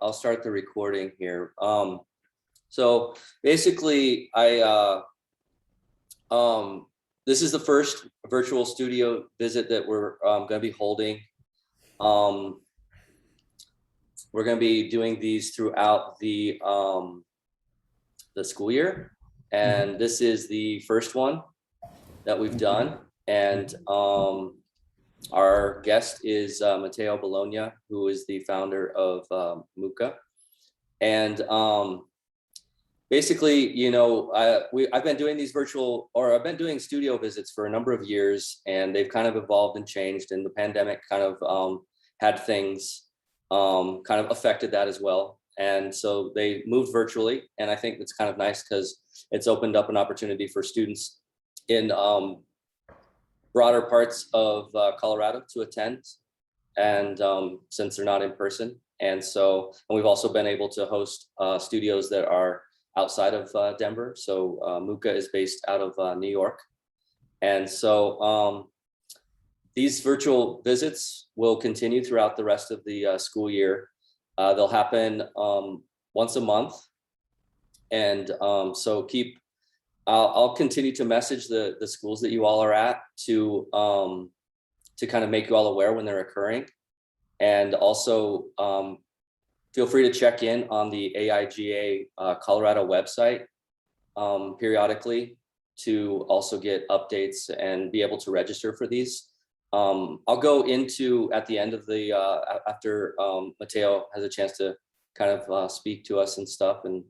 I'll start the recording here. So basically, this is the first virtual studio visit that we're going to be holding. We're going to be doing these throughout the school year, and this is the first one that we've done. And our guest is Matteo Bologna, who is the founder of Mucca. And basically, you know, I've been doing these I've been doing studio visits for a number of years, and they've kind of evolved and changed. And the pandemic kind of had things kind of affected that as well. And so they moved virtually. And I think it's kind of nice because it's opened up an opportunity for students in broader parts of Colorado to attend. And since they're not in person. And we've also been able to host studios that are outside of Denver. So Mucca is based out of New York. And so these virtual visits will continue throughout the rest of the school year. They'll happen once a month. And so I'll continue to message the schools that you all are at to kind of make you all aware when they're occurring. And also feel free to check in on the AIGA Colorado website periodically to also get updates and be able to register for these. I'll go into at the end of the after Matteo has a chance to kind of speak to us and stuff, and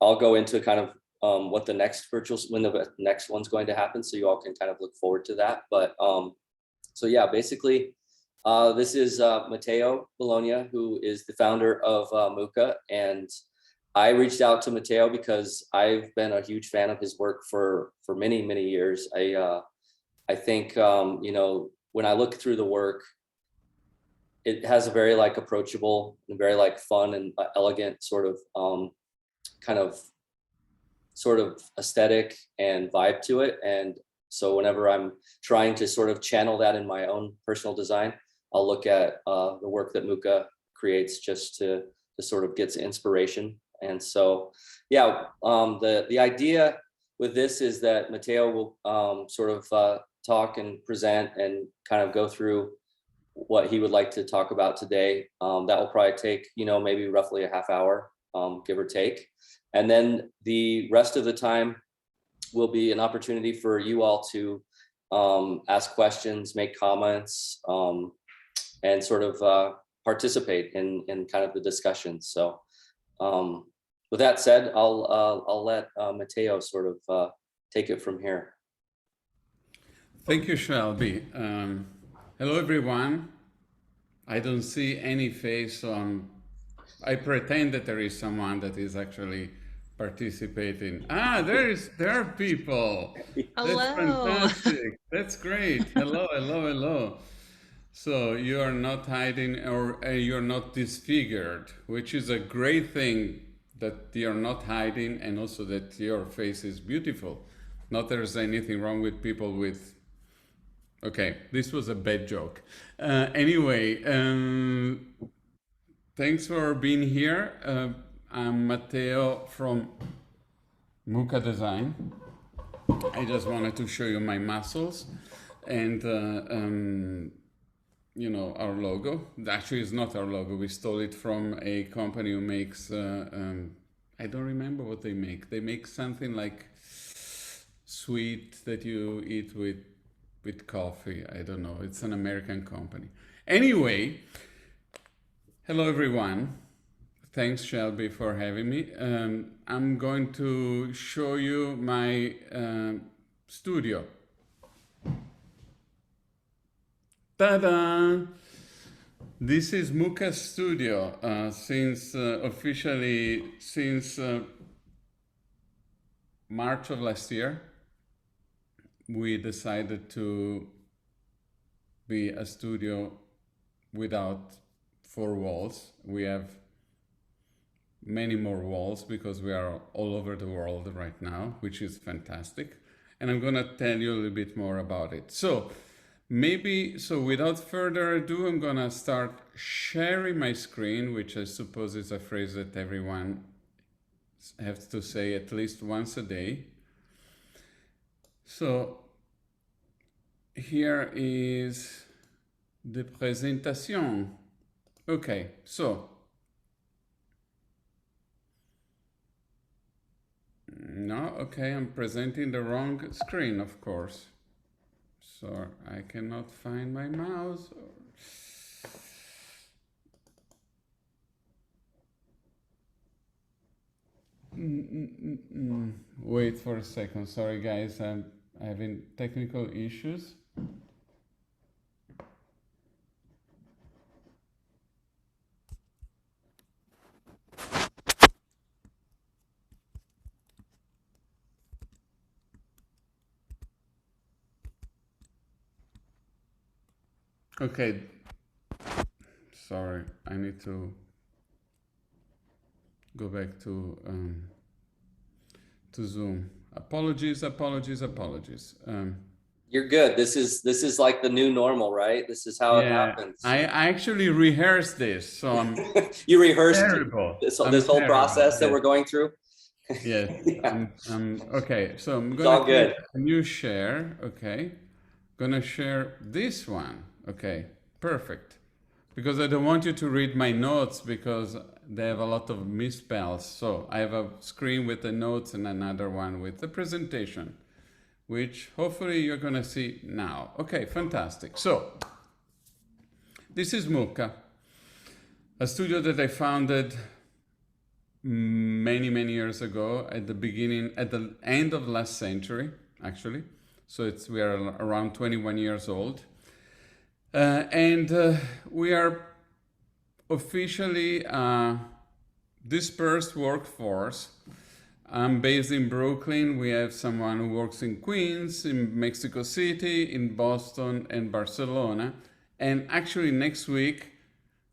I'll go into kind of when the next one's going to happen, so you all can kind of look forward to that. But so yeah, basically this is Matteo Bologna, who is the founder of Mucca, and I reached out to Matteo because I've been a huge fan of his work for many years. I think you know, when I look through the work, it has a very like approachable and very like fun and elegant sort of kind of sort of aesthetic and vibe to it. And so whenever I'm trying to sort of channel that in my own personal design, I'll look at the work that Mucca creates just to sort of get inspiration. And so, yeah, the idea with this is that Matteo will sort of talk and present and kind of go through what he would like to talk about today. That will probably take, you know, maybe roughly a half hour, give or take. And then the rest of the time will be an opportunity for you all to ask questions, make comments, and sort of participate in kind of the discussion. So with that said, I'll let Matteo sort of take it from here. Thank you, Shelby. Hello, everyone. I don't see any face on. I pretend that there is someone that is actually participating. There are people. Hello. That's fantastic. That's great. Hello. So you are not hiding, or you're not disfigured, which is a great thing, that you're not hiding, and also that your face is beautiful. Not there's anything wrong with people with. Okay, this was a bad joke. Anyway, thanks for being here. I'm Matteo from Mucca Design. I just wanted to show you my muscles and you know, our logo. Actually, it's not our logo. We stole it from a company who makes, I don't remember what they make. They make something like sweet that you eat with coffee. I don't know. It's an American company. Anyway, hello, everyone. Thanks, Shelby, for having me. I'm going to show you my studio. Ta-da! This is Mucca's studio officially since March of last year. We decided to be a studio without 4 walls. We have many more walls because we are all over the world right now, which is fantastic. And I'm going to tell you a little bit more about it. So maybe, so without further ado, I'm gonna start sharing my screen, which I suppose is a phrase that everyone has to say at least once a day. So here is the presentation. Okay, so no, okay, I'm presenting the wrong screen, of course. So I cannot find my mouse. Wait for a second. Sorry, guys, I'm having technical issues. Okay, sorry, I need to go back to Zoom. Apologies. You're good. This is like the new normal, right? This is how it happens. I actually rehearsed this, so I'm you rehearsed terrible. this whole process that we're going through. Yes. Yeah. Okay, so I'm It's all gonna good. click a new share. Okay, gonna share this one. Okay, perfect. Because I don't want you to read my notes because they have a lot of misspells. So I have a screen with the notes and another one with the presentation, which hopefully you're gonna see now. Okay, fantastic. So this is Mucca, a studio that I founded many years ago at the end of last century, actually. So we are around 21 years old. And we are officially a dispersed workforce. I'm based in Brooklyn. We have someone who works in Queens, in Mexico City, in Boston, and Barcelona. And actually next week,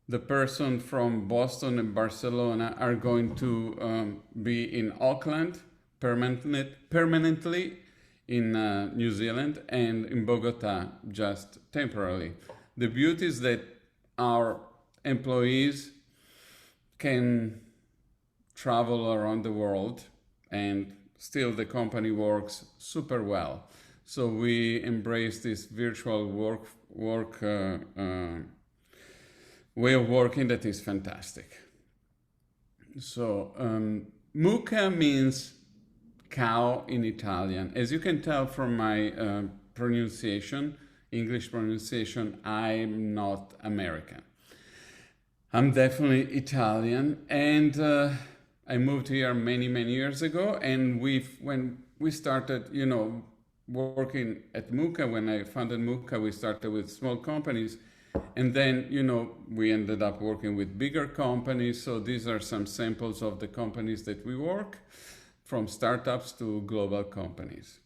the person from Boston and Barcelona are going to be in Auckland permanently in New Zealand, and in Bogota just temporarily. The beauty is that our employees can travel around the world and still the company works super well. So we embrace this virtual work way of working that is fantastic. So Mucca means cow in Italian. As you can tell from my pronunciation, English pronunciation, I'm not American. I'm definitely Italian, and I moved here many years ago. And when we started, working at Mucca, when I founded Mucca, we started with small companies, and then we ended up working with bigger companies. So these are some samples of the companies that we work, from startups to global companies.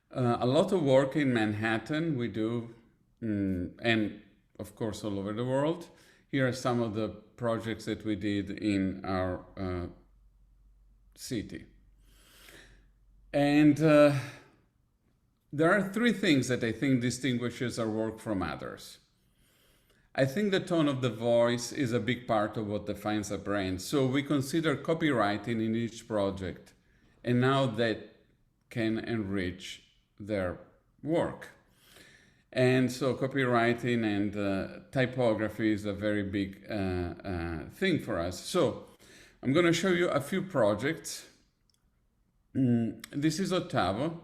A lot of work in Manhattan we do, and of course all over the world. Here are some of the projects that we did in our city. And there are three things that I think distinguishes our work from others. I think the tone of the voice is a big part of what defines a brand. So we consider copywriting in each project, and now that can enrich their work. And so copywriting and typography is a very big thing for us. So I'm going to show you a few projects. This is Ottavo.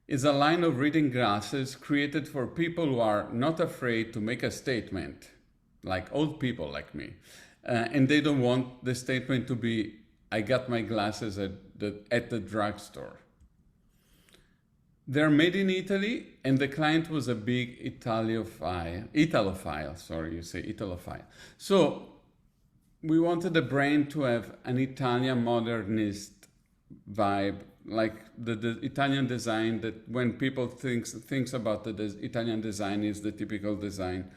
It's a line of reading glasses created for people who are not afraid to make a statement, like old people like me. And they don't want the statement to be, I got my glasses at the drugstore. They're made in Italy, and the client was a big Italophile. So we wanted the brand to have an Italian modernist vibe, like the Italian design that when people thinks about the Italian design is the typical design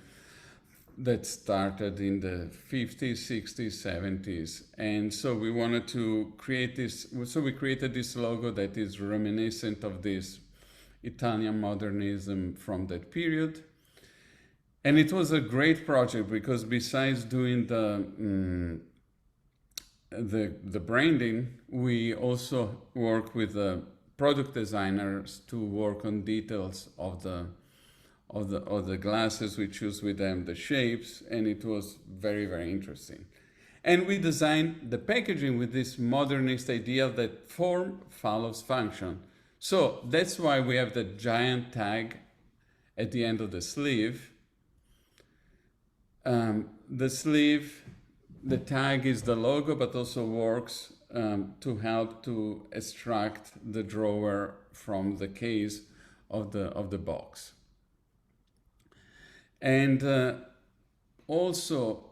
that started in the 50s, 60s, 70s. And so we wanted to create this, so we created this logo that is reminiscent of this Italian modernism from that period. And it was a great project because besides doing the branding, we also work with the product designers to work on details of the glasses. We choose with them the shapes, and it was very, very interesting. And we designed the packaging with this modernist idea that form follows function. So that's why we have the giant tag at the end of the sleeve. The sleeve, the tag is the logo, but also works to help to extract the drawer from the case of the box. And also,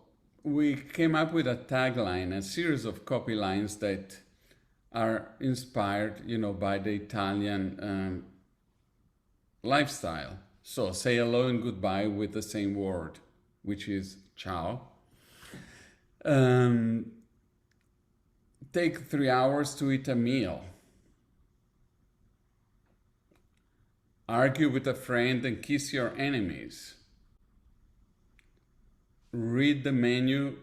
we came up with a tagline, a series of copy lines that are inspired, by the Italian lifestyle. So say hello and goodbye with the same word, which is ciao. Take 3 hours to eat a meal. Argue with a friend and kiss your enemies. Read the menu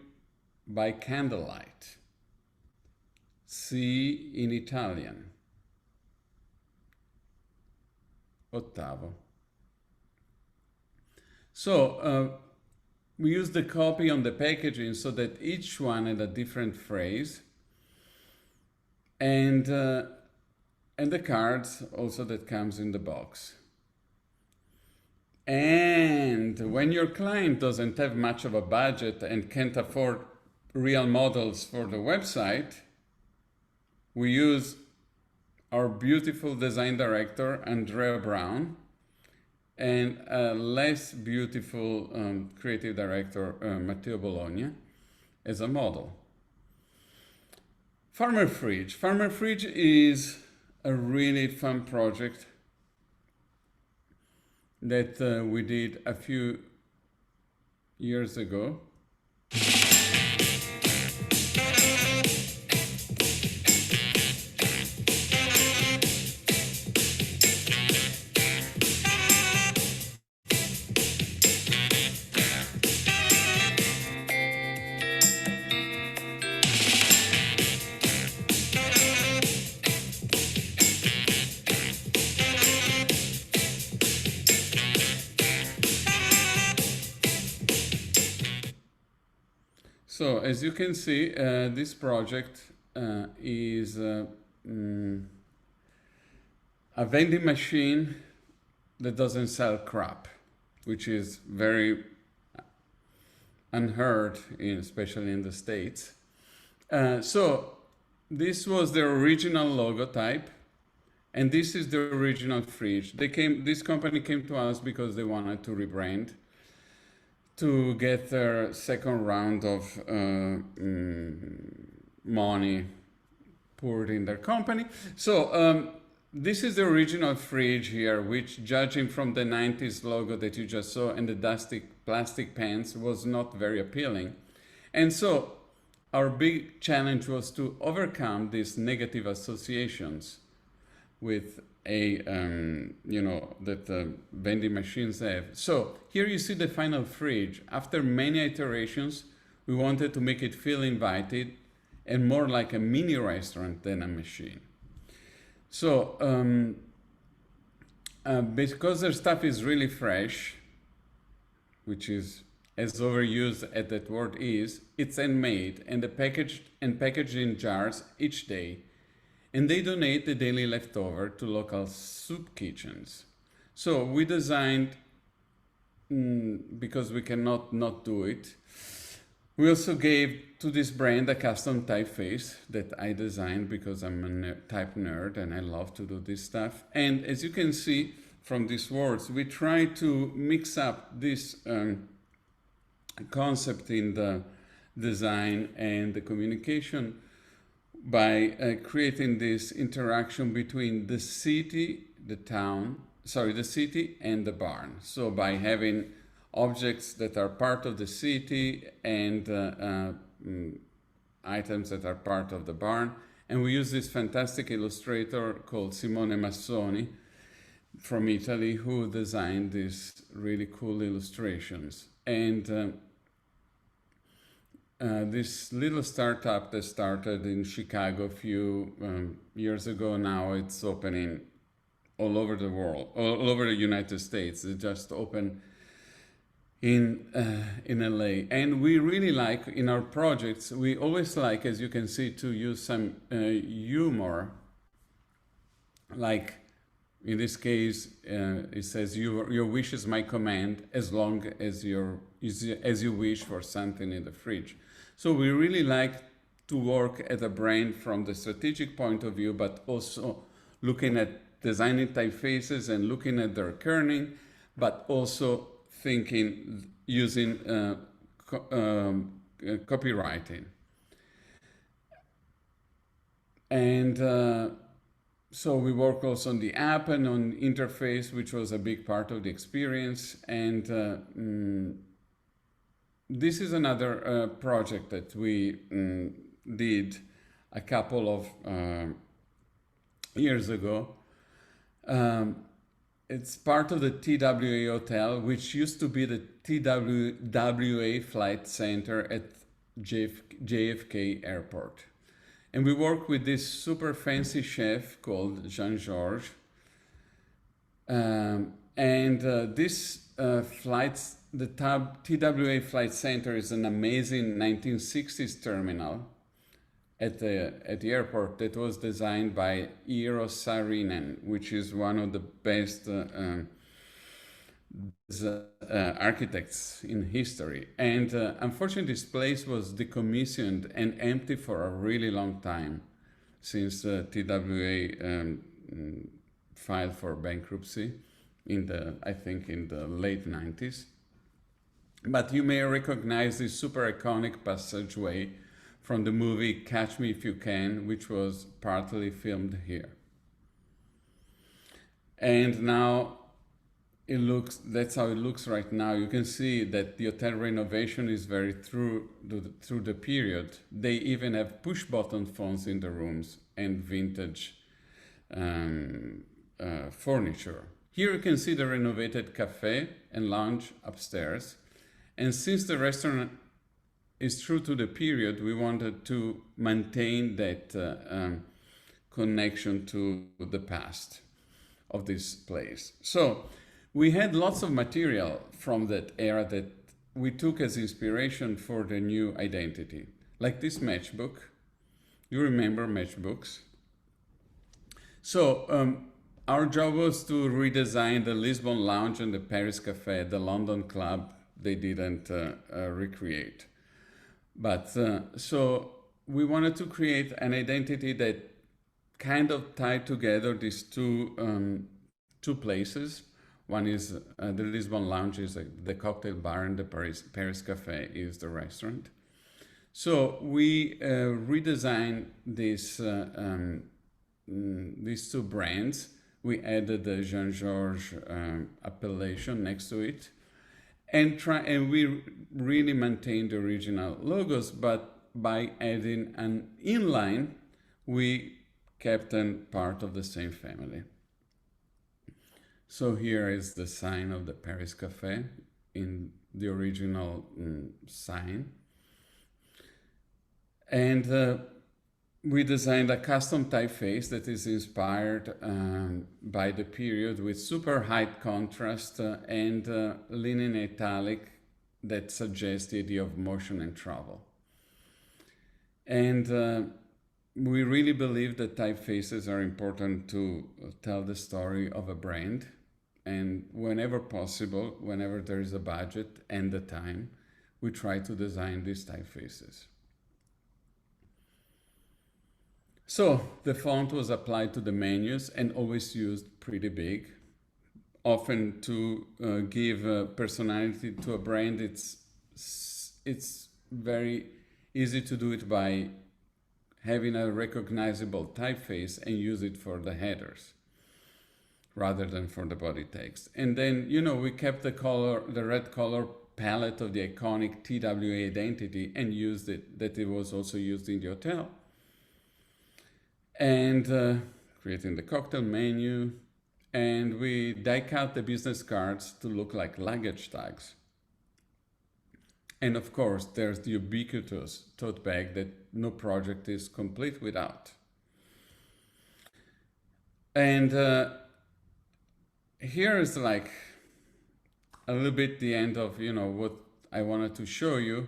by candlelight. See in Italian. Ottavo. So we use the copy on the packaging so that each one had a different phrase, and the cards also that comes in the box. And when your client doesn't have much of a budget and can't afford real models for the website, we use our beautiful design director, Andrea Brown, and a less beautiful creative director, Matteo Bologna, as a model. Farmer Fridge. Farmer Fridge is a really fun project that we did a few years ago. So as you can see, this project is a vending machine that doesn't sell crap, which is very unheard, especially in the States. So this was the original logo type, and this is the original fridge. This company came to us because they wanted to rebrand, to get their second round of money poured in their company. So this is the original fridge here, which, judging from the 90s logo that you just saw and the dusty plastic pans, was not very appealing. And so our big challenge was to overcome these negative associations with that vending machines have. So here you see the final fridge. After many iterations, we wanted to make it feel invited and more like a mini restaurant than a machine. So because their stuff is really fresh, which is as overused as that word is, it's handmade and packaged in jars each day. And they donate the daily leftover to local soup kitchens. So we designed, because we cannot not do it, we also gave to this brand a custom typeface that I designed because I'm a type nerd and I love to do this stuff. And as you can see from these words, we try to mix up this concept in the design and the communication by creating this interaction between the city, the city and the barn. So by having objects that are part of the city and items that are part of the barn. And we use this fantastic illustrator called Simone Massoni from Italy who designed these really cool illustrations. And this little startup that started in Chicago a few years ago, now it's opening all over the world, all over the United States. It just opened in LA, and we really like in our projects. We always like, as you can see, to use some humor. Like in this case, it says, "Your wish is my command, as long as as you wish for something in the fridge." So we really like to work at a brand from the strategic point of view, but also looking at designing typefaces and looking at their kerning, but also thinking using copywriting. And so we work also on the app and on interface, which was a big part of the experience. And this is another project that we did a couple of years ago. It's part of the TWA Hotel, which used to be the TWA Flight Center at JFK Airport. And we work with this super fancy chef called Jean-Georges. This flights, the TWA Flight Center is an amazing 1960s terminal at the airport that was designed by Eero Saarinen, which is one of the best architects in history. And unfortunately, this place was decommissioned and empty for a really long time, since TWA filed for bankruptcy I think in the late 90s. But you may recognize this super iconic passageway from the movie Catch Me If You Can, which was partly filmed here. And now that's how it looks right now. You can see that the hotel renovation is very through the period. They even have push button phones in the rooms and vintage furniture. Here you can see the renovated cafe and lounge upstairs. And since the restaurant is true to the period, we wanted to maintain that connection to the past of this place. So we had lots of material from that era that we took as inspiration for the new identity, like this matchbook. You remember matchbooks? So our job was to redesign the Lisbon Lounge and the Paris Cafe. The London Club they didn't recreate. But so we wanted to create an identity that kind of tied together these two places. One is the Lisbon Lounge is the cocktail bar, and the Paris Cafe is the restaurant. So we redesigned these two brands. We added the Jean-Georges appellation next to it. And we really maintained the original logos, but by adding an inline, we kept them part of the same family. So here is the sign of the Paris Cafe in the original sign. And we designed a custom typeface that is inspired by the period, with super high contrast and linen italic that suggests the idea of motion and travel. And we really believe that typefaces are important to tell the story of a brand. And whenever possible, whenever there is a budget and the time, we try to design these typefaces. So the font was applied to the menus and always used pretty big, often to give personality to a brand. It's very easy to do it by having a recognizable typeface and use it for the headers rather than for the body text. And then, we kept the red color palette of the iconic TWA identity and used it, that it was also used in the hotel. And creating the cocktail menu and we die cut the business cards to look like luggage tags. And of course, there's the ubiquitous tote bag that no project is complete without. And here is like a little bit the end of what I wanted to show you.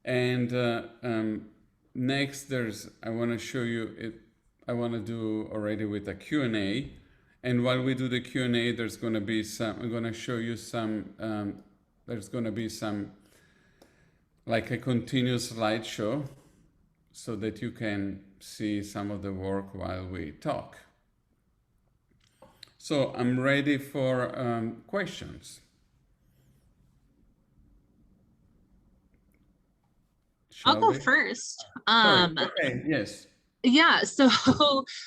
And next, I want to show you it. I want to do already with a Q&A. And while we do the Q&A, there's going to be some. I'm going to show you some. There's going to be some, like a continuous slideshow, so that you can see some of the work while we talk. So I'm ready for questions. I'll go first. Okay, yes. Yeah, so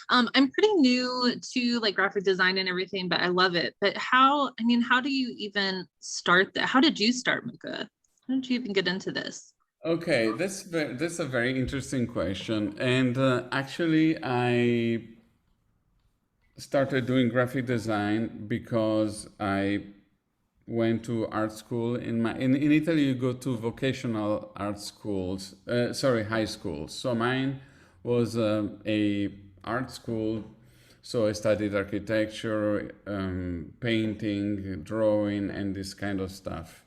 I'm pretty new to like graphic design and everything, but I love it. But how do you even start that? How did you start, Mucca? How did you even get into this? Okay, that's a very interesting question. And actually, I started doing graphic design because I went to art school. In Italy, you go to vocational art schools, high schools. So mine was a art school. So I studied architecture, painting, drawing, and this kind of stuff.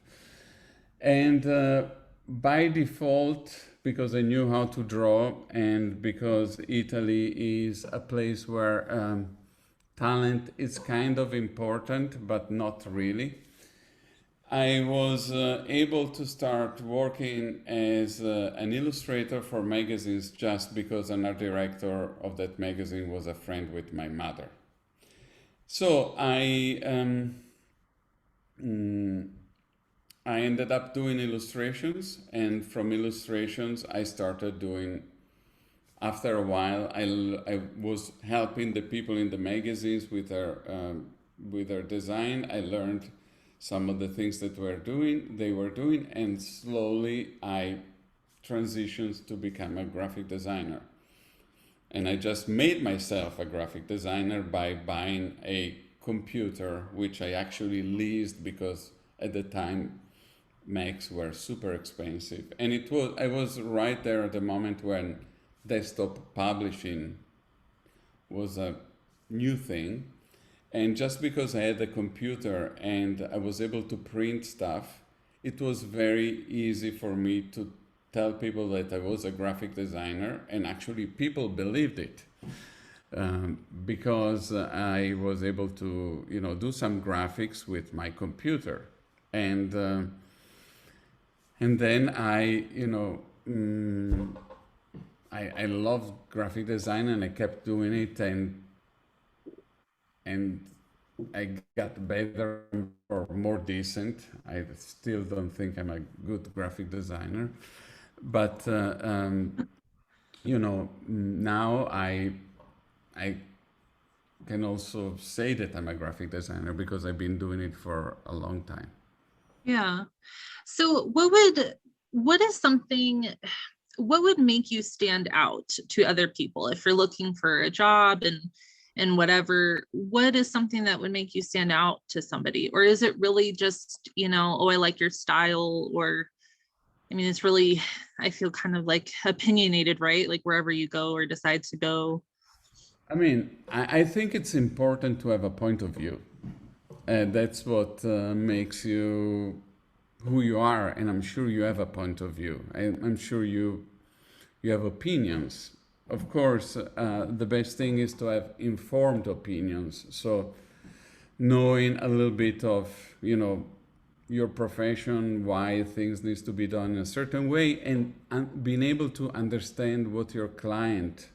And by default, because I knew how to draw, and because Italy is a place where talent is kind of important, but not really, I was able to start working as an illustrator for magazines just because an art director of that magazine was a friend with my mother. So I ended up doing illustrations, and from illustrations I started doing. After a while, I was helping the people in the magazines with their design. I learned some of the things that they were doing, and slowly I transitioned to become a graphic designer. And I just made myself a graphic designer by buying a computer, which I actually leased because at the time Macs were super expensive. And I was right there at the moment when desktop publishing was a new thing. And just because I had a computer and I was able to print stuff, it was very easy for me to tell people that I was a graphic designer, and actually people believed it. Because I was able to, do some graphics with my computer, and then I loved graphic design, and I kept doing it, and I got better or more decent. I still don't think I'm a good graphic designer, but now I can also say that I'm a graphic designer because I've been doing it for a long time. Yeah. So what would make you stand out to other people if you're looking for a job and whatever? What is something that would make you stand out to somebody? Or is it really just, I like your style? Or it's really, I feel kind of like opinionated, right? Like wherever you go or decide to go. I think it's important to have a point of view. That's what makes you who you are, and I'm sure you have a point of view. I'm sure you have opinions. Of course, the best thing is to have informed opinions. So knowing a little bit of, your profession, why things needs to be done in a certain way, and being able to understand what your client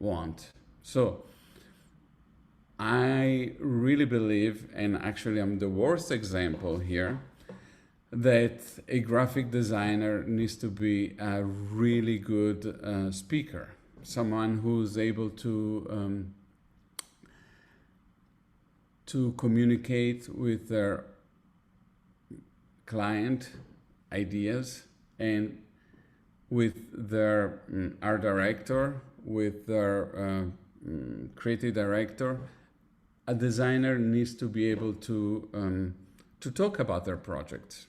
want. So I really believe, and actually I'm the worst example here, that a graphic designer needs to be a really good speaker, someone who's able to communicate with their client ideas, and with their art director, with their creative director, a designer needs to be able to talk about their projects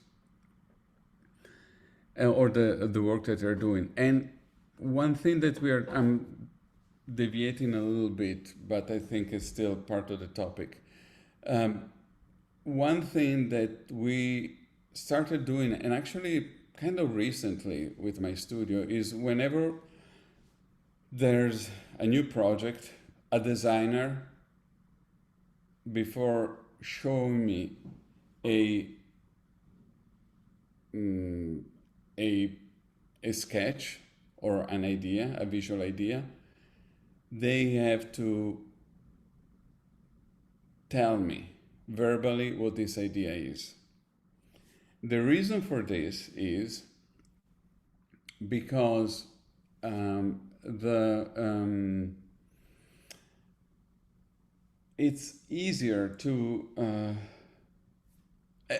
or the work that they're doing. And one thing that I'm deviating a little bit, but I think it's still part of the topic. One thing that we started doing, and actually kind of recently with my studio, is whenever there's a new project, a designer, before showing me a sketch or an idea, a visual idea, they have to tell me verbally what this idea is. The reason for this is because it's easier to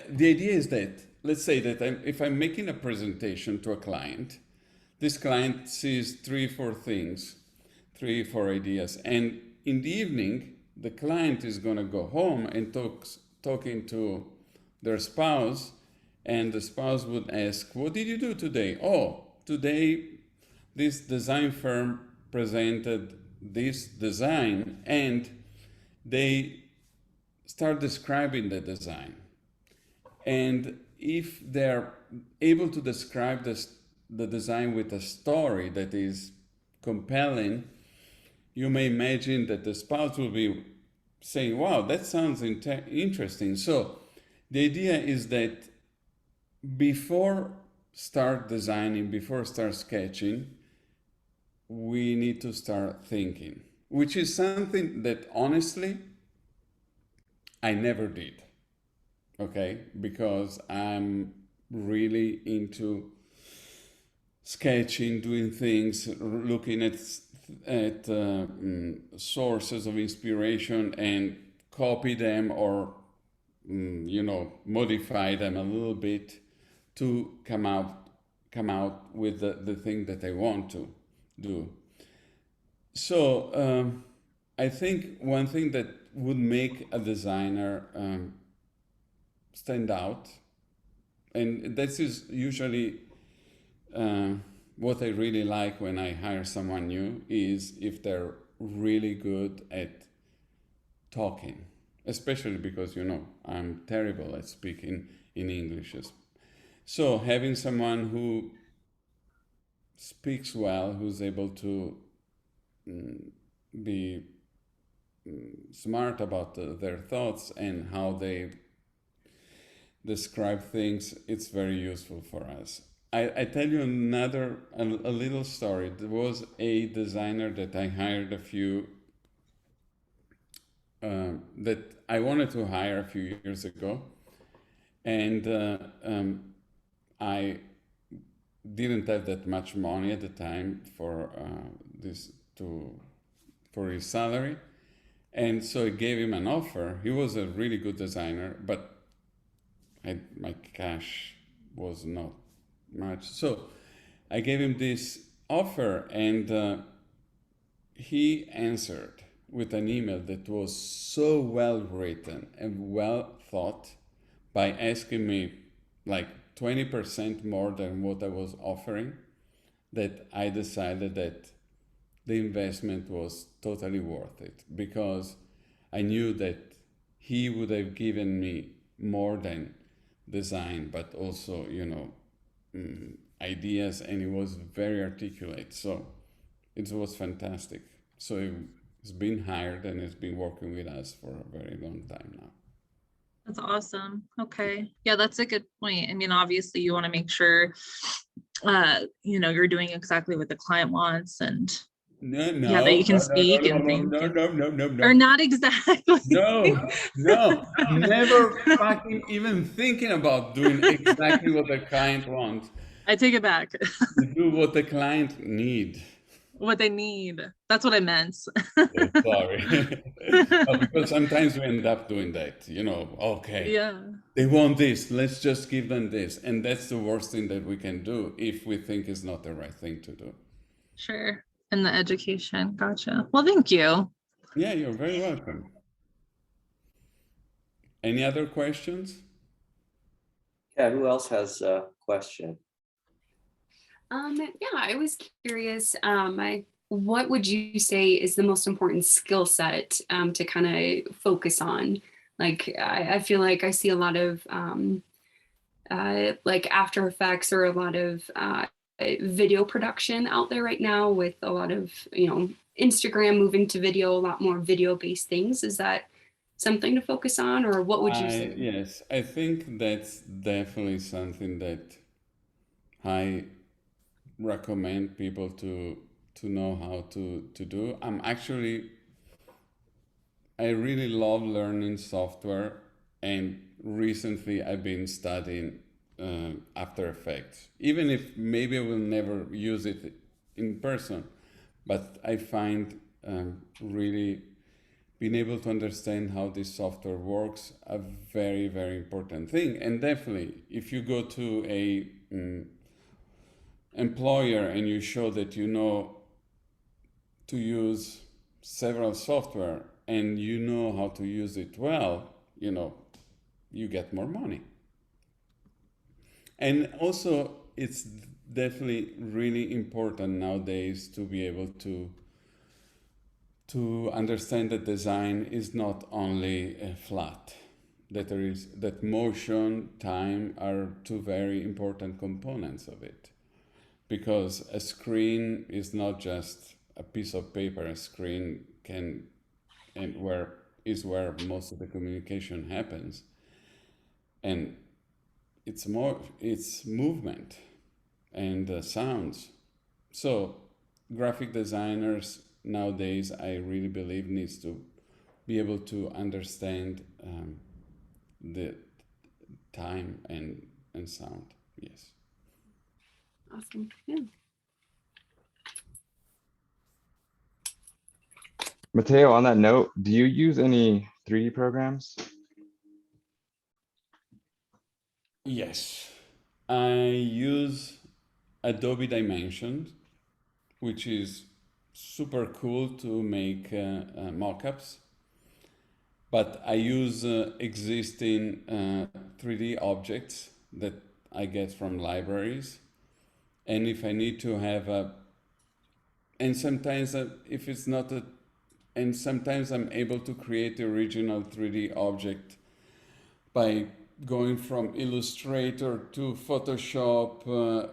the idea is that, let's say that if I'm making a presentation to a client, this client sees 3-4 things, 3-4 ideas, and in the evening the client is going to go home and talking to their spouse, and the spouse would ask, what did you do today? Oh, today this design firm presented this design, and they start describing the design. And if they're able to describe the design with a story that is compelling, you may imagine that the spouse will be saying, wow, that sounds interesting. So the idea is that before start designing, before start sketching, we need to start thinking, which is something that honestly I never did. Okay, because I'm really into sketching, doing things, looking at sources of inspiration and copy them or modify them a little bit to come out with the thing that I want to do. So I think one thing that would make a designer stand out, and this is usually what I really like when I hire someone new, is if they're really good at talking, especially because I'm terrible at speaking in English. So having someone who speaks well, who's able to be smart about their thoughts and how they describe things, it's very useful for us. I tell you a little story. There was a designer that I hired that I wanted to hire a few years ago, and I didn't have that much money at the time for his salary, and so I gave him an offer. He was a really good designer, but my cash was not much. So I gave him this offer, and he answered with an email that was so well written and well thought, by asking me like 20% more than what I was offering, that I decided that the investment was totally worth it, because I knew that he would have given me more than design, but also ideas, and he was very articulate. So it was fantastic. So he's been hired and he's been working with us for a very long time now. That's awesome. Okay. Yeah, that's a good point. I mean, obviously you want to make sure you're doing exactly what the client wants, and that you can speak and things. No. Or not exactly. No, never fucking even thinking about doing exactly what the client wants. I take it back. You do what the client need. What they need. That's what I meant. Oh, sorry. No, because sometimes we end up doing that, okay. Yeah. They want this, let's just give them this. And that's the worst thing that we can do if we think it's not the right thing to do. Sure. And the education. Gotcha. Well, thank you. Yeah, you're very welcome. Any other questions? Yeah, who else has a question? Yeah, I was curious. What would you say is the most important skill set to kind of focus on? Like, I feel like I see a lot of like After Effects or a lot of video production out there right now with a lot of, Instagram moving to video, a lot more video-based things. Is that something to focus on, or what would you say? Yes, I think that's definitely something that I recommend people to know how to do. I really love learning software, and recently I've been studying After Effects. Even if maybe I will never use it in person, but I find really being able to understand how this software works a very, very important thing. And definitely, if you go to a employer and you show that you know to use several software and you know how to use it well, you get more money. And also, it's definitely really important nowadays to be able to understand that design is not only flat, that motion, time are two very important components of it. Because a screen is not just a piece of paper. A screen is where most of the communication happens, and it's movement and sounds. So graphic designers nowadays, I really believe, needs to be able to understand the time and sound. Yes. Awesome. Yeah. Matteo, on that note, do you use any 3D programs? Yes, I use Adobe Dimensions, which is super cool to make mockups. But I use existing 3D objects that I get from libraries. And if I need to have and sometimes if it's not and sometimes I'm able to create the original 3D object by going from Illustrator to Photoshop,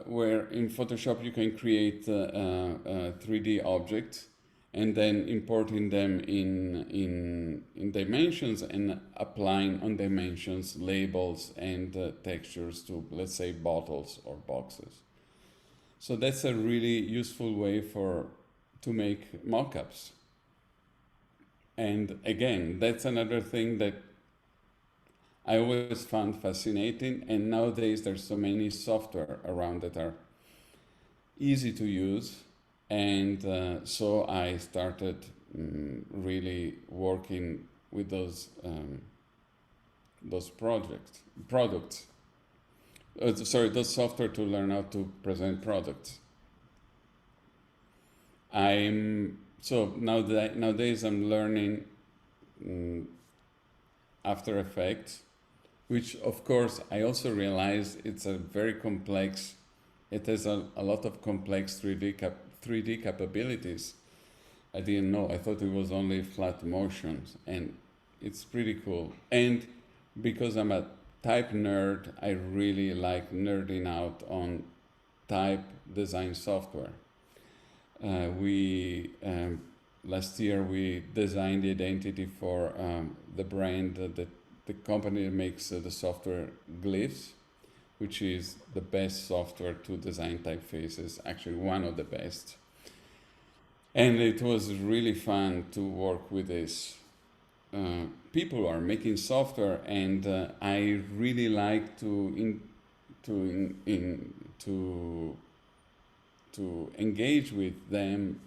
where in Photoshop you can create 3D objects and then importing them in dimensions and applying on dimensions labels and textures to, let's say, bottles or boxes. So that's a really useful way to make mockups. And again, that's another thing that I always found fascinating. And nowadays there's so many software around that are easy to use. And so I started really working with those products. Those software to learn how to present products. Nowadays I'm learning After Effects, which of course I also realize it's a very complex. It has a lot of complex 3D capabilities. I didn't know. I thought it was only flat motions, and it's pretty cool. And because I'm a type nerd, I really like nerding out on type design software. Last year we designed the identity for the brand, the company that makes the software Glyphs, which is the best software to design typefaces, actually one of the best. And it was really fun to work with this. People who are making software, and I really like to engage with them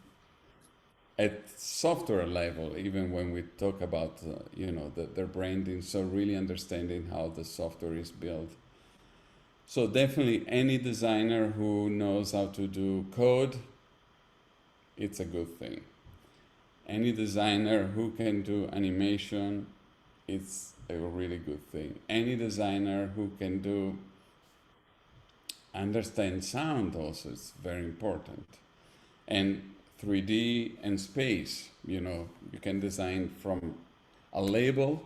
at software level, even when we talk about their branding. So really understanding how the software is built. So definitely any designer who knows how to do code, it's a good thing. Any designer who can do animation, it's a really good thing. Any designer who can do understand sound also is very important. And 3D and space, you know, you can design from a label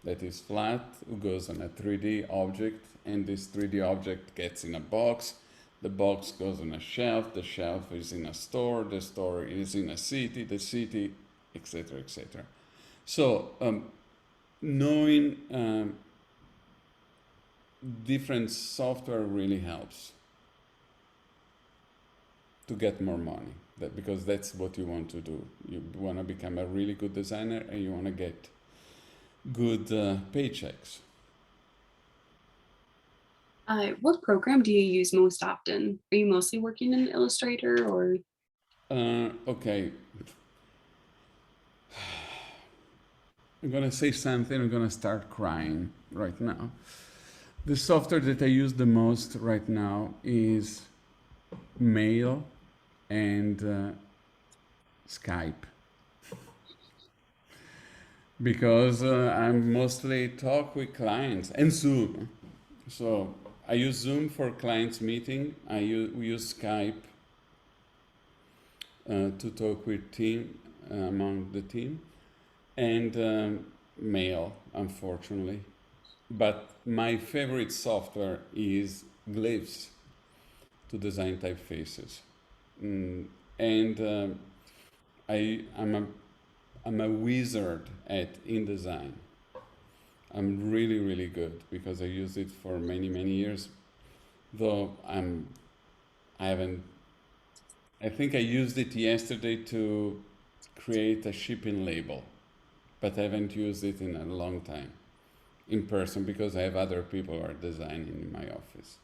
that is flat, who goes on a 3D object, and this 3D object gets in a box. The box goes on a shelf. The shelf is in a store. The store is in a city. The city, etc., etc. So knowing different software really helps to get more money. Because that's what you want to do. You want to become a really good designer, and you want to get good paychecks. What program do you use most often? Are you mostly working in Illustrator or? Okay. I'm gonna say something, I'm gonna start crying right now. The software that I use the most right now is Mail and Skype. Because I mostly talk with clients, and Zoom. So I use Zoom for clients meeting. We use Skype to talk with team, among the team, and Mail, unfortunately. But my favorite software is Glyphs to design typefaces. And I'm a wizard at InDesign. I'm really, really good because I used it for many, many years. Though I think I used it yesterday to create a shipping label, but I haven't used it in a long time in person because I have other people who are designing in my office.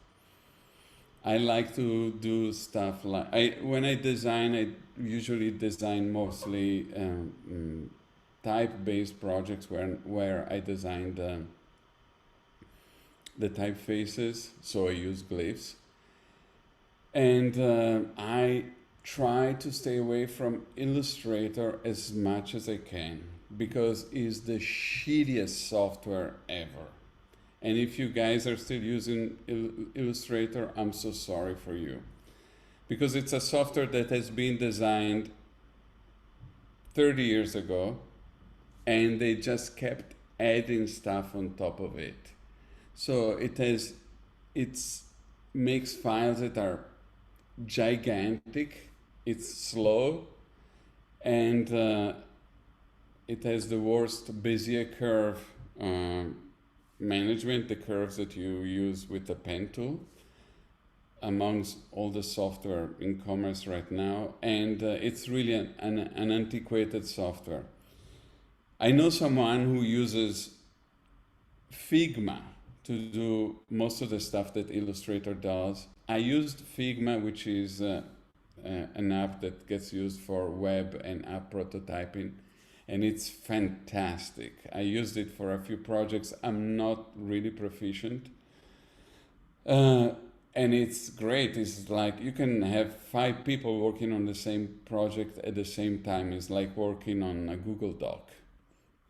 I like to do stuff like, when I design, I usually design mostly type-based projects where I designed the typefaces, so I use Glyphs. And I try to stay away from Illustrator as much as I can because it's the shittiest software ever. And if you guys are still using Illustrator, I'm so sorry for you. Because it's a software that has been designed 30 years ago, and they just kept adding stuff on top of it. So it makes files that are gigantic, it's slow, and it has the worst Bezier curve management, the curves that you use with the pen tool, amongst all the software in commerce right now, and it's really an antiquated software. I know someone who uses Figma to do most of the stuff that Illustrator does. I used Figma, which is an app that gets used for web and app prototyping, and it's fantastic. I used it for a few projects. I'm not really proficient. And it's great. It's like you can have 5 people working on the same project at the same time. It's like working on a Google Doc.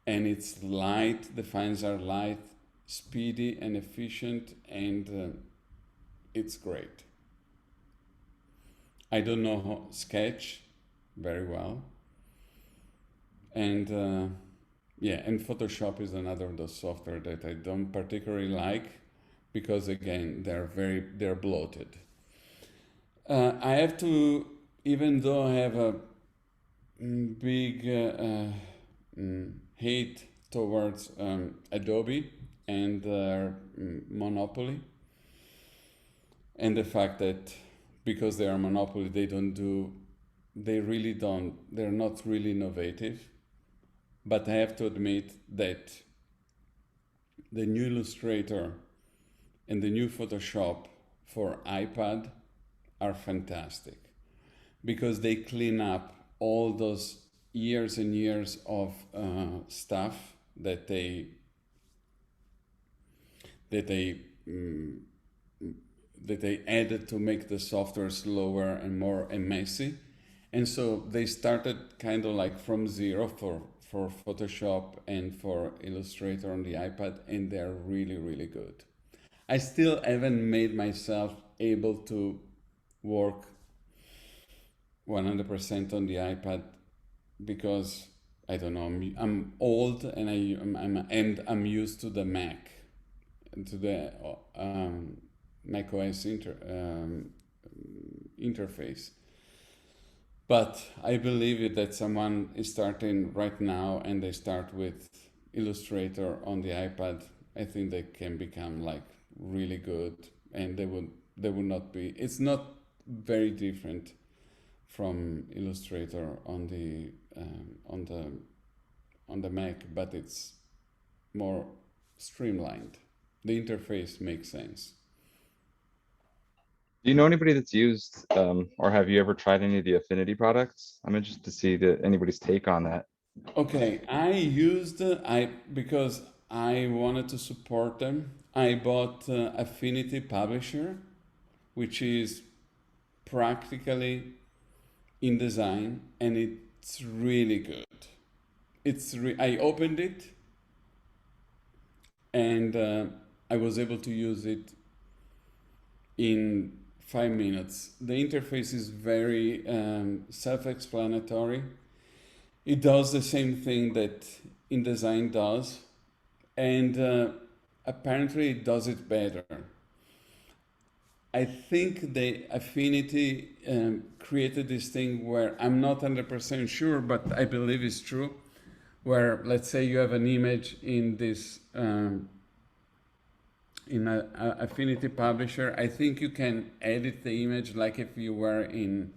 And it's light, the files are light, speedy and efficient, and it's great. I don't know Sketch very well. And yeah, and Photoshop is another of those software that I don't particularly like because again, they're bloated. I have to, even though I have a big hate towards Adobe and their monopoly, and the fact that because they are a monopoly, they're not really innovative. But I have to admit that the new Illustrator and the new Photoshop for iPad are fantastic because they clean up all those years and years of stuff that they added to make the software slower and more messy. And so they started kind of like from zero for Photoshop and for Illustrator on the iPad, and they're really, really good. I still haven't made myself able to work 100% on the iPad because I don't know, I'm old and I'm used to the Mac, to the Mac OS interface. But I believe that someone is starting right now and they start with Illustrator on the iPad. I think they can become like really good, and they would not be. It's not very different from Illustrator on the Mac, but it's more streamlined. The interface makes sense. Do you know anybody that's used, or have you ever tried any of the Affinity products? I'm interested to see anybody's take on that. Okay, because I wanted to support them. I bought Affinity Publisher, which is practically InDesign, and it's really good. I opened it, and I was able to use it in 5 minutes. The interface is very self-explanatory. It does the same thing that InDesign does, and apparently it does it better. I think the Affinity created this thing where I'm not 100% sure, but I believe it's true, where let's say you have an image in this in a Affinity Publisher. I think you can edit the image like if you were in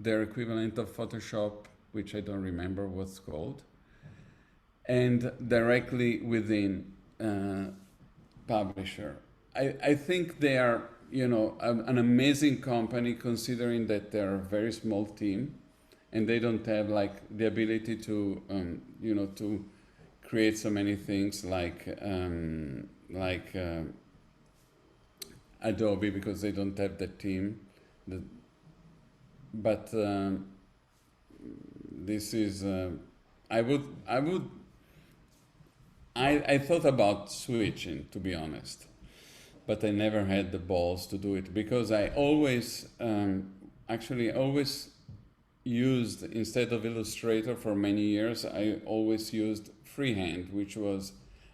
their equivalent of Photoshop, which I don't remember what's called, and directly within Publisher. I think they are, an amazing company, considering that they're a very small team and they don't have like the ability to, to create so many things like Adobe, because they don't have the team. But this is, I thought about switching, to be honest, but I never had the balls to do it, because I always, always used, instead of Illustrator for many years, I always used Freehand, which was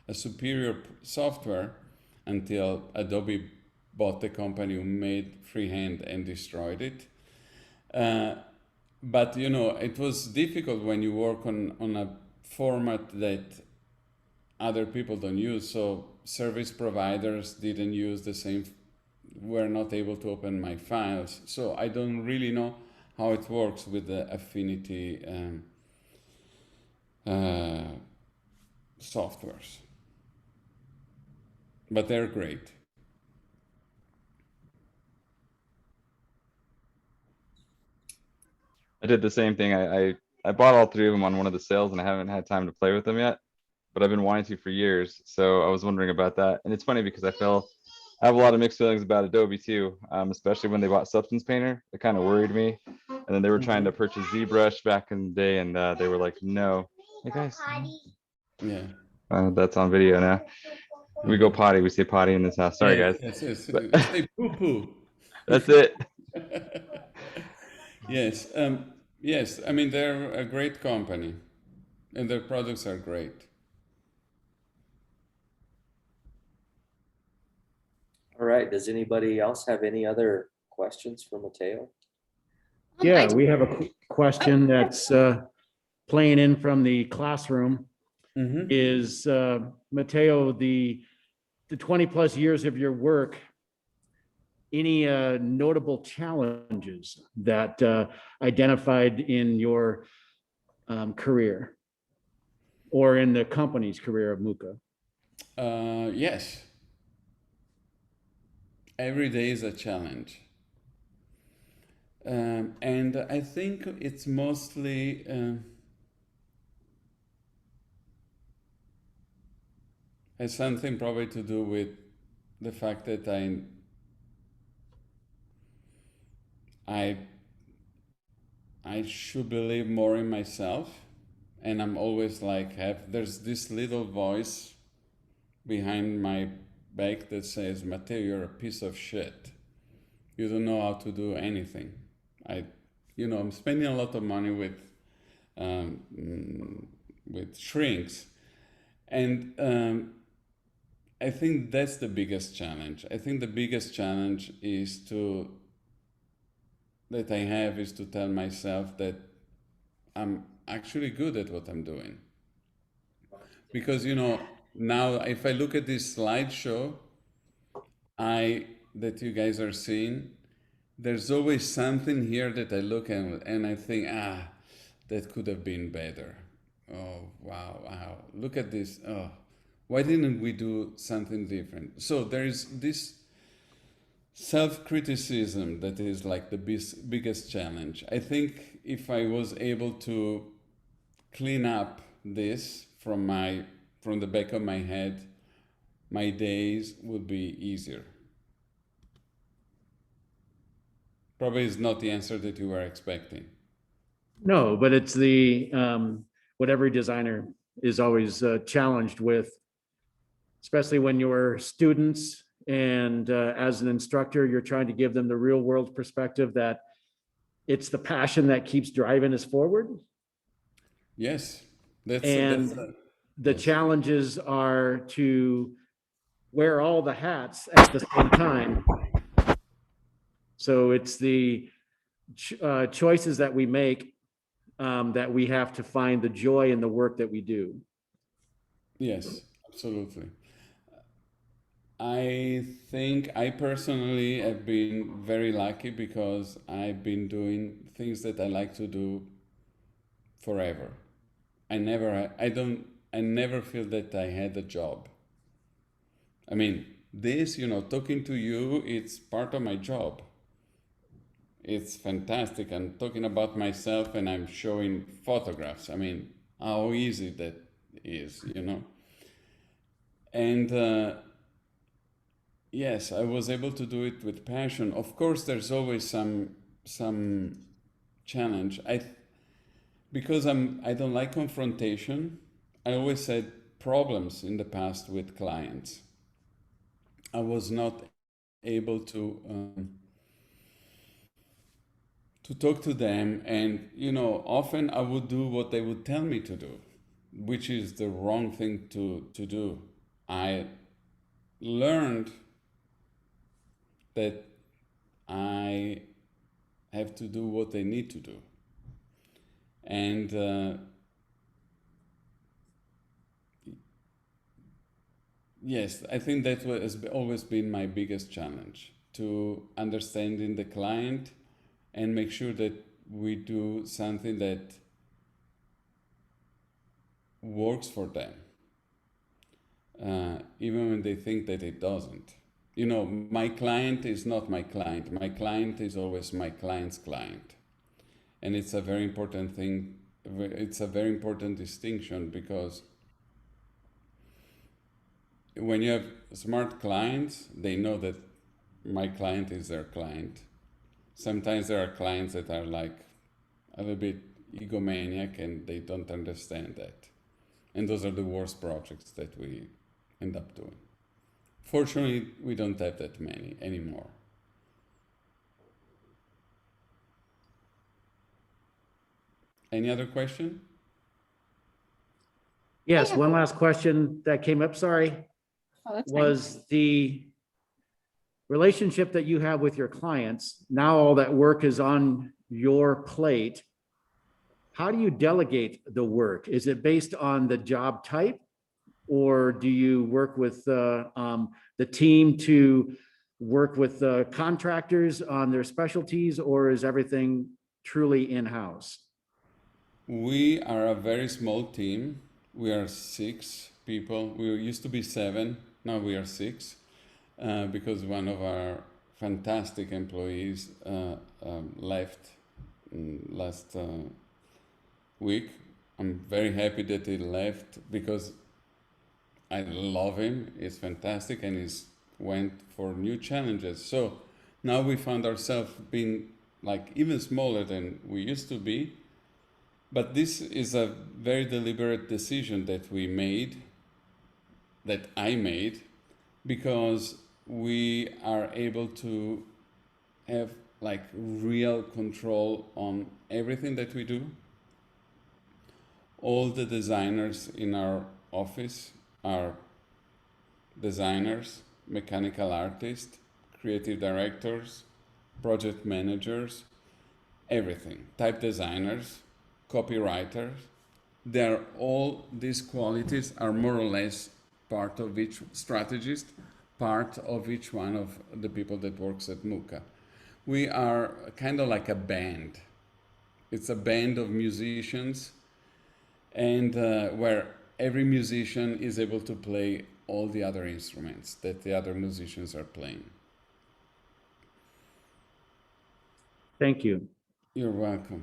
a superior software until Adobe bought the company who made Freehand and destroyed it. But it was difficult when you work on a format that other people don't use. So service providers didn't use the same, were not able to open my files. So I don't really know how it works with the Affinity softwares, but they're great. I did the same thing. I bought all 3 of them on one of the sales, and I haven't had time to play with them yet, but I've been wanting to for years. So I was wondering about that. And it's funny because I have a lot of mixed feelings about Adobe too, especially when they bought Substance Painter. It kind of worried me. And then they were trying to purchase ZBrush back in the day, and they were like, no. Hey guys. Yeah. That's on video now. We go potty. We say potty in this house. Sorry, guys. Yes. Say poo-poo. That's it. Yes. Yes. I mean, they're a great company, and their products are great. All right. Does anybody else have any other questions for Matteo? Yeah, we have a question that's playing in from the classroom. Is Matteo, the 20 plus years of your work, any notable challenges that identified in your career or in the company's career of Mucca? Yes. Every day is a challenge. And I think it's mostly has something probably to do with the fact that I should believe more in myself, And I'm always like, there's this little voice behind my back that says, Matteo, you're a piece of shit. You don't know how to do anything. I'm spending a lot of money with shrinks. And I think that's the biggest challenge. I think the biggest challenge that I have is to tell myself that I'm actually good at what I'm doing. Because, now if I look at this slideshow that you guys are seeing, there's always something here that I look at and I think, that could have been better. Oh, wow. Look at this. Oh, why didn't we do something different? So there is this self-criticism that is like the biggest challenge. I think if I was able to clean up this from the back of my head, my days would be easier. Probably is not the answer that you were expecting. No, but it's what every designer is always challenged with, especially when you're students and as an instructor, you're trying to give them the real world perspective that it's the passion that keeps driving us forward. Yes. The challenges are to wear all the hats at the same time. So it's the choices that we make that we have to find the joy in the work that we do. Yes, absolutely. I think I personally have been very lucky because I've been doing things that I like to do forever. I never feel that I had a job. I mean, this, talking to you, it's part of my job. It's fantastic. I'm talking about myself and I'm showing photographs. I mean, how easy that is, And yes, I was able to do it with passion. Of course, there's always some challenge. Because I don't like confrontation. I always had problems in the past with clients. I was not able to talk to them, and often I would do what they would tell me to do, which is the wrong thing to do. I learned that I have to do what they need to do. And yes, I think that has always been my biggest challenge, to understanding the client and make sure that we do something that works for them, even when they think that it doesn't. My client is not my client. My client is always my client's client. And it's a very important thing. It's a very important distinction, because when you have smart clients, they know that my client is their client. Sometimes there are clients that are like a little bit egomaniac and they don't understand that. And those are the worst projects that we end up doing. Fortunately, we don't have that many anymore. Any other question? Yes, one last question that came up, sorry, was the relationship that you have with your clients. Now all that work is on your plate. How do you delegate the work? Is it based on the job type, or do you work with the team to work with contractors on their specialties, or is everything truly in-house? We are a very small team. We are 6 people. We used to be 7. Now we are 6 because one of our fantastic employees left last week. I'm very happy that he left because I love him. He's fantastic and he's went for new challenges. So now we found ourselves being like even smaller than we used to be. But this is a very deliberate decision that we made, that I made, because we are able to have like real control on everything that we do. All the designers in our office are designers, mechanical artists, creative directors, project managers, everything, type designers, copywriters. They're all these qualities are more or less part of each strategist, part of each one of the people that works at Mucca. We are kind of like a band. It's a band of musicians, and where every musician is able to play all the other instruments that the other musicians are playing. Thank you. You're welcome.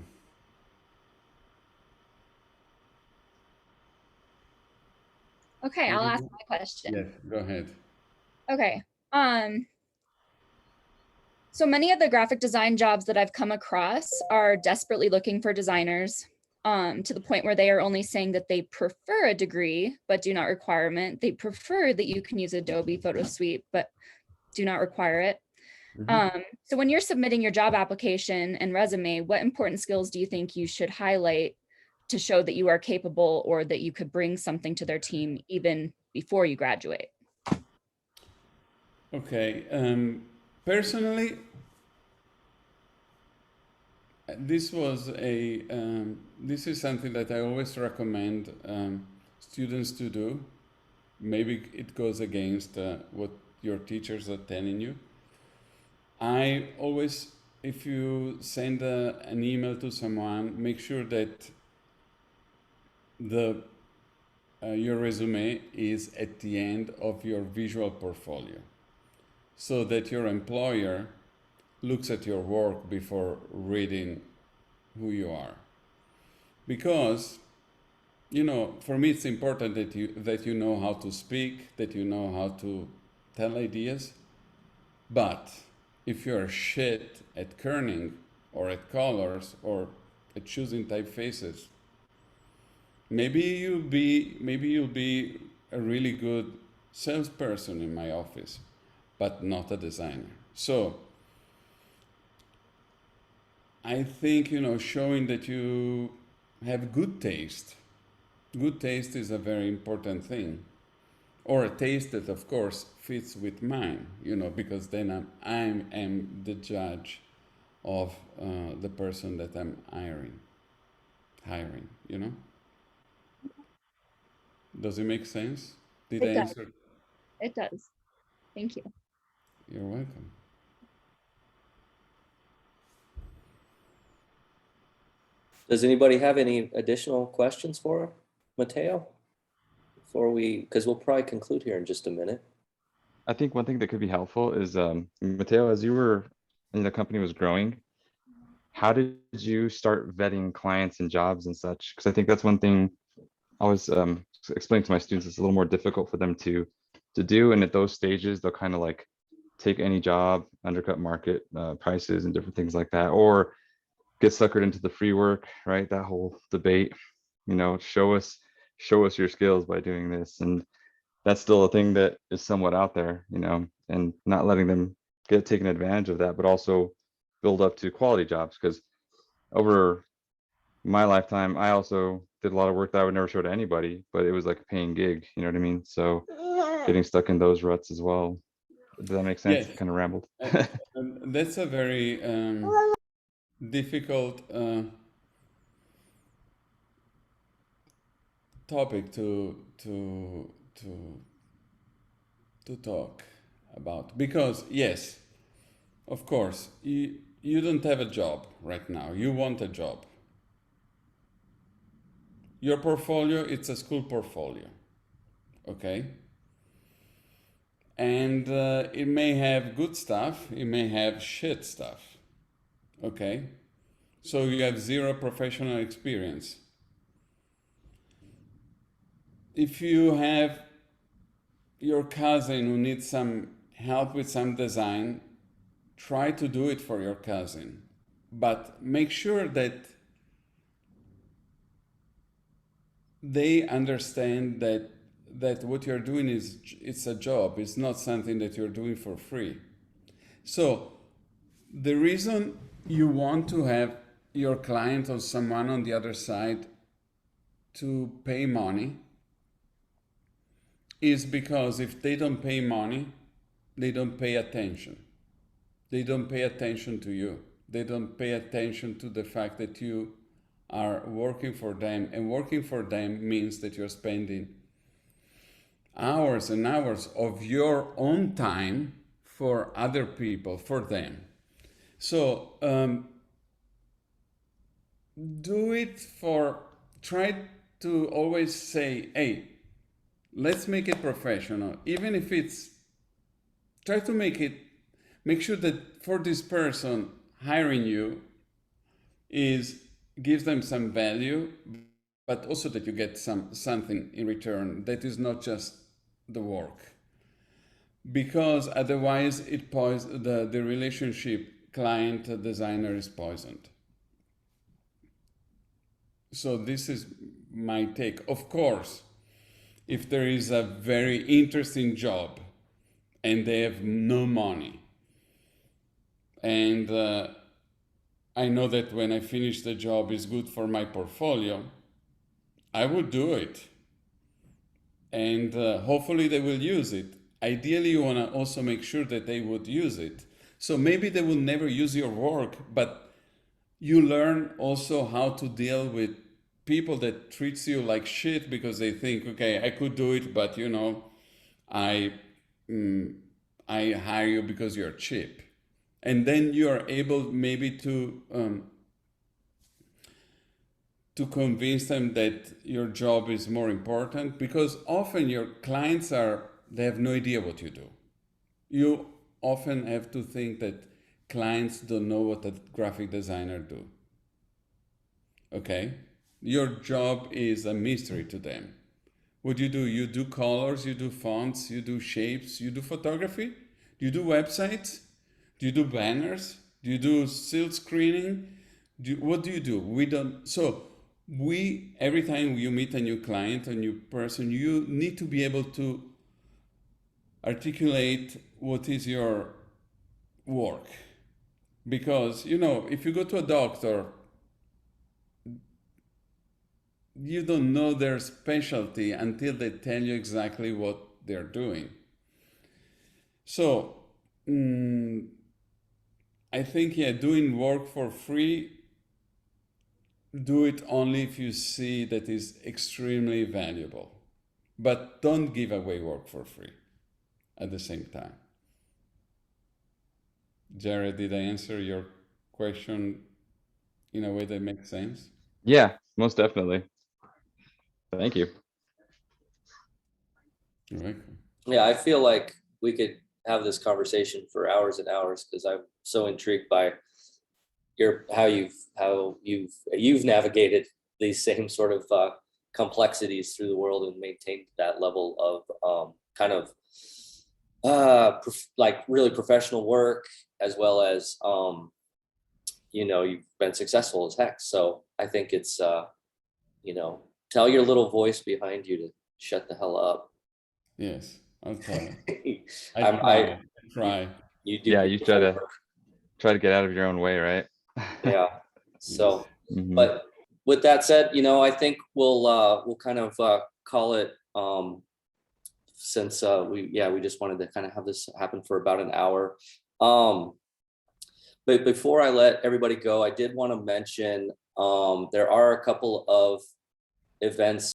Okay, I'll ask my question. Yes, go ahead. Okay. So many of the graphic design jobs that I've come across are desperately looking for designers, to the point where they are only saying that they prefer a degree, but do not requirement. They prefer that you can use Adobe Photo Suite, but do not require it. So when you're submitting your job application and resume, what important skills do you think you should highlight to show that you are capable or that you could bring something to their team even before you graduate? Okay. Personally, this is something that I always recommend students to do. Maybe it goes against what your teachers are telling you. I always, if you send an email to someone, make sure that your resume is at the end of your visual portfolio, so that your employer looks at your work before reading who you are. Because, you know, for me it's important that you know how to speak, that you know how to tell ideas. But if you're shit at kerning or at colors or at choosing typefaces, maybe you'll be a really good salesperson in my office, but not a designer. So I think, you know, showing that you have good taste. Good taste is a very important thing. Or a taste that, of course, fits with mine, you know, because then I am the judge of the person that I'm hiring, you know? Does it make sense? Did I answer? It does. Thank you. You're welcome. Does anybody have any additional questions for Matteo? Because we'll probably conclude here in just a minute. I think one thing that could be helpful is, Matteo, as you were, and the company was growing, how did you start vetting clients and jobs and such? Because I think that's one thing I was explaining to my students. It's a little more difficult for them to do, and at those stages, they'll kind of like take any job, undercut market prices and different things like that, or get suckered into the free work, right? That whole debate, you know, show us your skills by doing this. And that's still a thing that is somewhat out there, you know, and not letting them get taken advantage of that, but also build up to quality jobs. Because over my lifetime, I also did a lot of work that I would never show to anybody, but it was like a paying gig, you know what I mean? So getting stuck in those ruts as well. Does that make sense? Yes. Kind of rambled. That's a very difficult topic to talk about, because yes, of course, you don't have a job right now. You want a job. Your portfolio, it's a school portfolio, okay? And it may have good stuff, it may have shit stuff, okay? So you have zero professional experience. If you have your cousin who needs some help with some design, try to do it for your cousin. But make sure that they understand that what you're doing it's a job. It's not something that you're doing for free. So the reason you want to have your client or someone on the other side to pay money is because if they don't pay money, they don't pay attention. They don't pay attention to you. They don't pay attention to the fact that you are working for them, and working for them means that you're spending hours and hours of your own time for other people, for them. So try to always say, hey, let's make it professional. Even if try to make sure that for this person hiring you gives them some value, but also that you get something in return that is not just the work. Because otherwise the relationship client designer is poisoned. So this is my take. Of course, if there is a very interesting job and they have no money, and I know that when I finish the job is good for my portfolio, I would do it. And hopefully they will use it. Ideally, you want to also make sure that they would use it. So maybe they will never use your work, but you learn also how to deal with people that treats you like shit because they think, okay, I could do it, but you know, I hire you because you're cheap. And then you are able maybe to convince them that your job is more important, because often your clients they have no idea what you do. You often have to think that clients don't know what a graphic designer do. Okay? Your job is a mystery to them. What do? You do colors, you do fonts, you do shapes, you do photography, you do websites, do you do banners, do you do silk screening? What do you do? We don't. So every time you meet a new client, a new person, you need to be able to articulate what is your work. Because, you know, if you go to a doctor, you don't know their specialty until they tell you exactly what they're doing. So I think, yeah, doing work for free, do it only if you see that is extremely valuable. But don't give away work for free at the same time. Jared, did I answer your question in a way that makes sense? Yeah, most definitely. Thank you. You're welcome. Yeah, I feel like we could have this conversation for hours and hours because I'm so intrigued by how you've navigated these same sort of complexities through the world and maintained that level of kind of like really professional work, as well as you know, you've been successful as heck. So I think it's you know, tell your little voice behind you to shut the hell up. Yes, I'll tell it. I try. You do. Yeah, you try to get out of your own way, right? Yeah. So, Mhm. but with that said, you know, I think we'll kind of call it since we just wanted to kind of have this happen for about an hour. But before I let everybody go, I did want to mention there are a couple of events